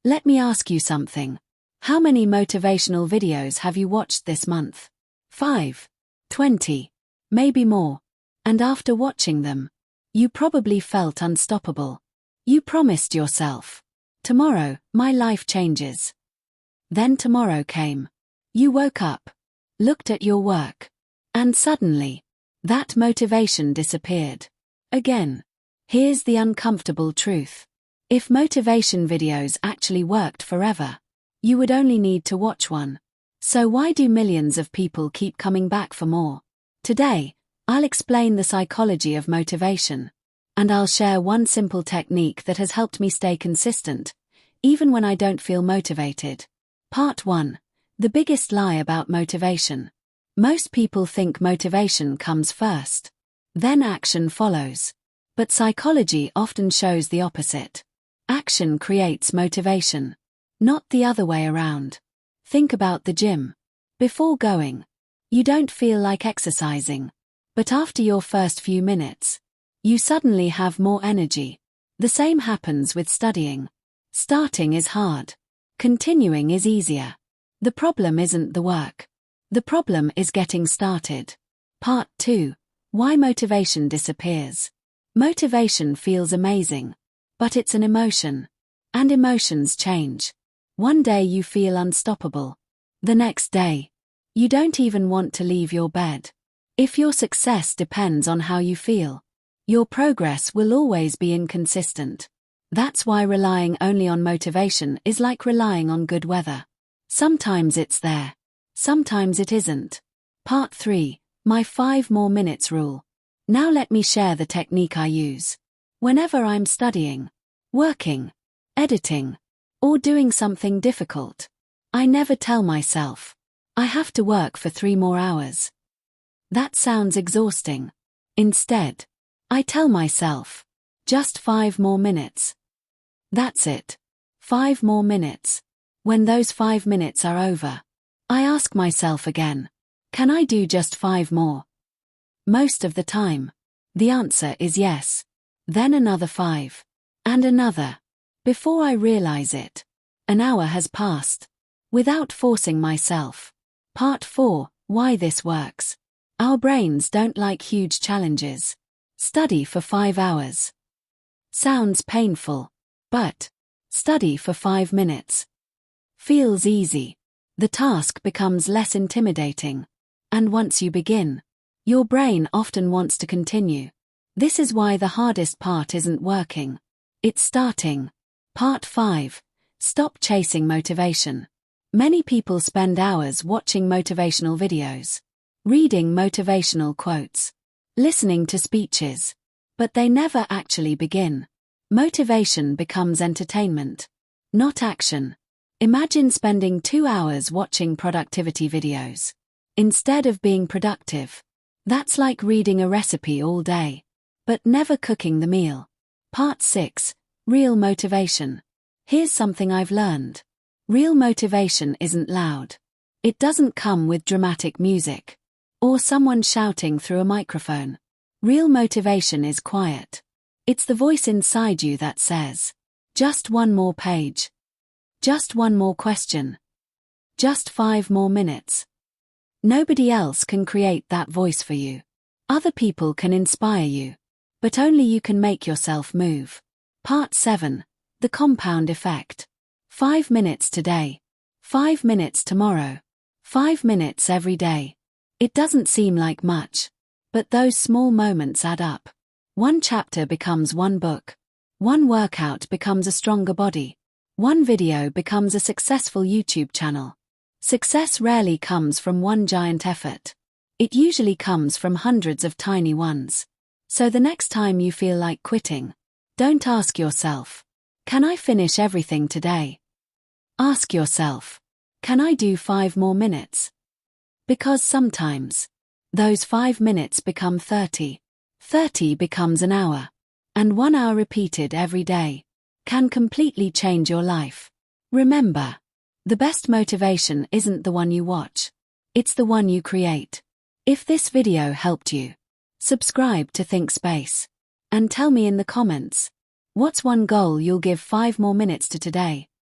Let me ask you something. How many motivational videos have you watched this month? 5, 20, maybe more. And after watching them, you probably felt unstoppable. You promised yourself, tomorrow, my life changes. Then tomorrow came. You woke up, looked at your work, and suddenly, that motivation disappeared. Again. Here's the uncomfortable truth. If motivation videos actually worked forever, you would only need to watch one. So why do millions of people keep coming back for more? Today, I'll explain the psychology of motivation. And I'll share one simple technique that has helped me stay consistent, even when I don't feel motivated. Part 1. The biggest lie about motivation. Most people think motivation comes first. Then action follows. But psychology often shows the opposite. Action creates motivation. Not the other way around. Think about the gym. Before going, you don't feel like exercising. But after your first few minutes, you suddenly have more energy. The same happens with studying. Starting is hard. Continuing is easier. The problem isn't the work. The problem is getting started. Part 2. Why motivation disappears. Motivation feels amazing. But it's an emotion. And emotions change. One day you feel unstoppable. The next day, you don't even want to leave your bed. If your success depends on how you feel, your progress will always be inconsistent. That's why relying only on motivation is like relying on good weather. Sometimes it's there. Sometimes it isn't. Part 3. My 5 more minutes rule. Now let me share the technique I use. Whenever I'm studying, working, editing, or doing something difficult, I never tell myself, I have to work for 3 more hours. That sounds exhausting. Instead, I tell myself, just 5 more minutes. That's it. 5 more minutes. When those 5 minutes are over, I ask myself again, can I do just 5 more? Most of the time, the answer is yes. Then another 5. And another. Before I realize it, an hour has passed. Without forcing myself. Part 4. Why this works. Our brains don't like huge challenges. Study for 5 hours. Sounds painful. But study for 5 minutes. Feels easy. The task becomes less intimidating. And once you begin, your brain often wants to continue. This is why the hardest part isn't working. It's starting. Part 5. Stop chasing motivation. Many people spend hours watching motivational videos, reading motivational quotes, listening to speeches, but they never actually begin. Motivation becomes entertainment, not action. Imagine spending 2 hours watching productivity videos instead of being productive. That's like reading a recipe all day, but never cooking the meal. Part 6. Real motivation. Here's something I've learned. Real motivation isn't loud. It doesn't come with dramatic music or someone shouting through a microphone. Real motivation is quiet. It's the voice inside you that says, just 1 more page. Just 1 more question. Just 5 more minutes. Nobody else can create that voice for you. Other people can inspire you, but only you can make yourself move. Part 7. The compound effect. 5 minutes today. 5 minutes tomorrow. 5 minutes every day. It doesn't seem like much, but those small moments add up. 1 chapter becomes 1 book. 1 workout becomes a stronger body. 1 video becomes a successful YouTube channel. Success rarely comes from 1 giant effort. It usually comes from hundreds of tiny ones. So the next time you feel like quitting, don't ask yourself, can I finish everything today? Ask yourself, can I do 5 more minutes? Because sometimes, those 5 minutes become 30. 30 becomes an hour. And 1 hour repeated every day can completely change your life. Remember, the best motivation isn't the one you watch. It's the one you create. If this video helped you, subscribe to Think Space. And tell me in the comments, what's 1 goal you'll give 5 more minutes to today?